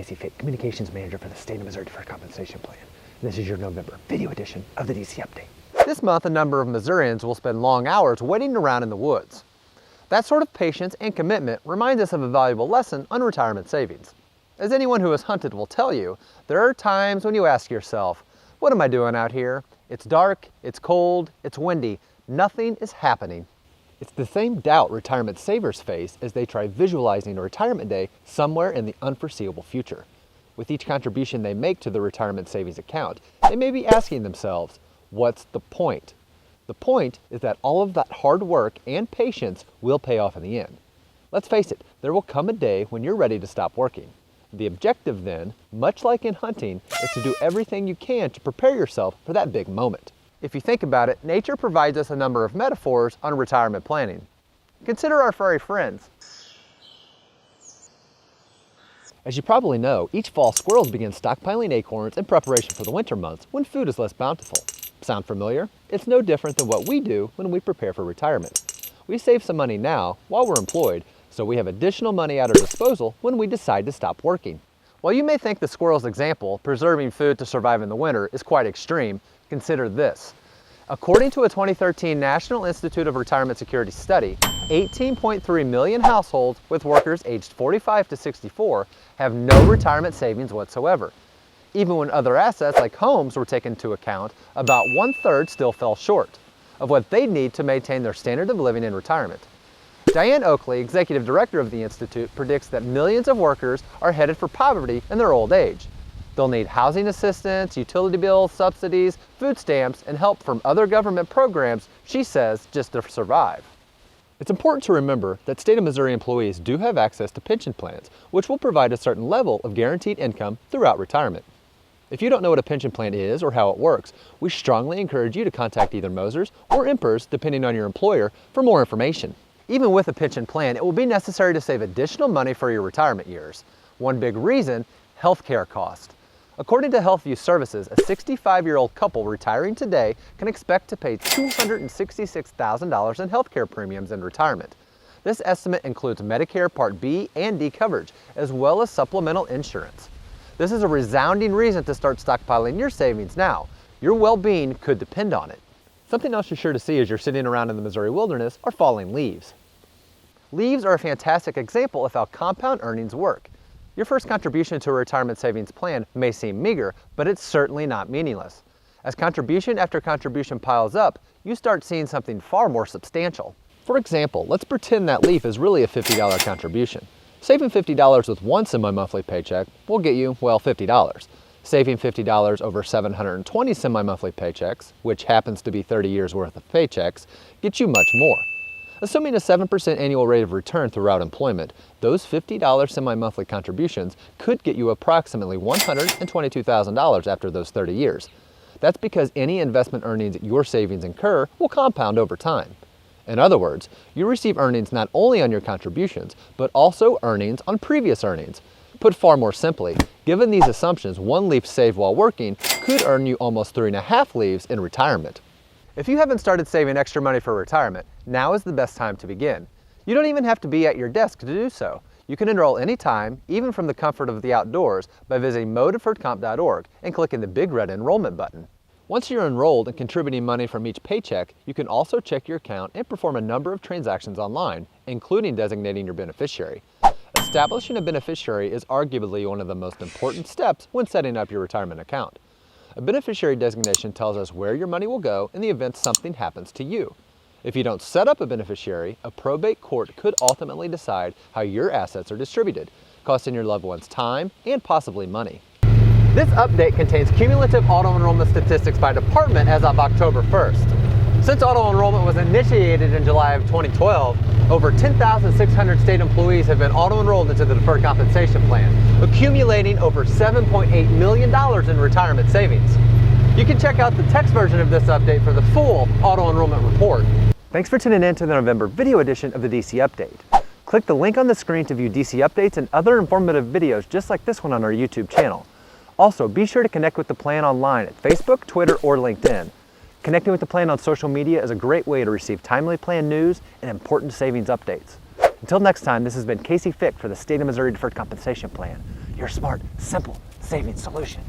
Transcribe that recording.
Casey Fick, Communications Manager for the State of Missouri Deferred Compensation Plan. And this is your November video edition of the DC Update. This month, a number of Missourians will spend long hours waiting around in the woods. That sort of patience and commitment reminds us of a valuable lesson on retirement savings. As anyone who has hunted will tell you, there are times when you ask yourself, what am I doing out here? It's dark, it's cold, it's windy, nothing is happening. It's the same doubt retirement savers face as they try visualizing a retirement day somewhere in the unforeseeable future. With each contribution they make to the retirement savings account, they may be asking themselves, what's the point? The point is that all of that hard work and patience will pay off in the end. Let's face it, there will come a day when you're ready to stop working. The objective then, much like in hunting, is to do everything you can to prepare yourself for that big moment. If you think about it, nature provides us a number of metaphors on retirement planning. Consider our furry friends. As you probably know, each fall squirrels begin stockpiling acorns in preparation for the winter months when food is less bountiful. Sound familiar? It's no different than what we do when we prepare for retirement. We save some money now while we're employed, so we have additional money at our disposal when we decide to stop working. While you may think the squirrel's example, preserving food to survive in the winter, is quite extreme, consider this. According to a 2013 National Institute of Retirement Security study, 18.3 million households with workers aged 45 to 64 have no retirement savings whatsoever. Even when other assets like homes were taken into account, about 1/3 still fell short of what they'd need to maintain their standard of living in retirement. Diane Oakley, executive director of the Institute, predicts that millions of workers are headed for poverty in their old age. They'll need housing assistance, utility bills, subsidies, food stamps, and help from other government programs, she says, just to survive. It's important to remember that State of Missouri employees do have access to pension plans, which will provide a certain level of guaranteed income throughout retirement. If you don't know what a pension plan is or how it works, we strongly encourage you to contact either Mosers or Empers, depending on your employer, for more information. Even with a pension plan, it will be necessary to save additional money for your retirement years. One big reason, healthcare cost. According to HealthView Services, a 65-year-old couple retiring today can expect to pay $266,000 in healthcare premiums in retirement. This estimate includes Medicare Part B and D coverage, as well as supplemental insurance. This is a resounding reason to start stockpiling your savings now. Your well-being could depend on it. Something else you're sure to see as you're sitting around in the Missouri wilderness are falling leaves. Leaves are a fantastic example of how compound earnings work. Your first contribution to a retirement savings plan may seem meager, but it's certainly not meaningless. As contribution after contribution piles up, you start seeing something far more substantial. For example, let's pretend that leaf is really a $50 contribution. Saving $50 with one semi-monthly paycheck will get you, well, $50. Saving $50 over 720 semi-monthly paychecks, which happens to be 30 years worth of paychecks, gets you much more. Assuming a 7% annual rate of return throughout employment, those $50 semi-monthly contributions could get you approximately $122,000 after those 30 years. That's because any investment earnings your savings incur will compound over time. In other words, you receive earnings not only on your contributions, but also earnings on previous earnings. Put far more simply, given these assumptions, one leaf saved while working could earn you almost 3.5 leaves in retirement. If you haven't started saving extra money for retirement, now is the best time to begin. You don't even have to be at your desk to do so. You can enroll anytime, even from the comfort of the outdoors, by visiting modeferredcomp.org and clicking the big red enrollment button. Once you're enrolled and contributing money from each paycheck, you can also check your account and perform a number of transactions online, including designating your beneficiary. Establishing a beneficiary is arguably one of the most important steps when setting up your retirement account. A beneficiary designation tells us where your money will go in the event something happens to you. If you don't set up a beneficiary, a probate court could ultimately decide how your assets are distributed, costing your loved ones time and possibly money. This update contains cumulative auto enrollment statistics by department as of October 1st. Since auto enrollment was initiated in July of 2012, over 10,600 state employees have been auto enrolled into the Deferred Compensation Plan, accumulating over $7.8 million in retirement savings. You can check out the text version of this update for the full auto enrollment report. Thanks for tuning in to the November video edition of the DC Update. Click the link on the screen to view DC updates and other informative videos just like this one on our YouTube channel. Also, be sure to connect with the plan online at Facebook, Twitter, or LinkedIn. Connecting with the plan on social media is a great way to receive timely plan news and important savings updates. Until next time, this has been Casey Fick for the State of Missouri Deferred Compensation Plan. your smart, simple savings solution.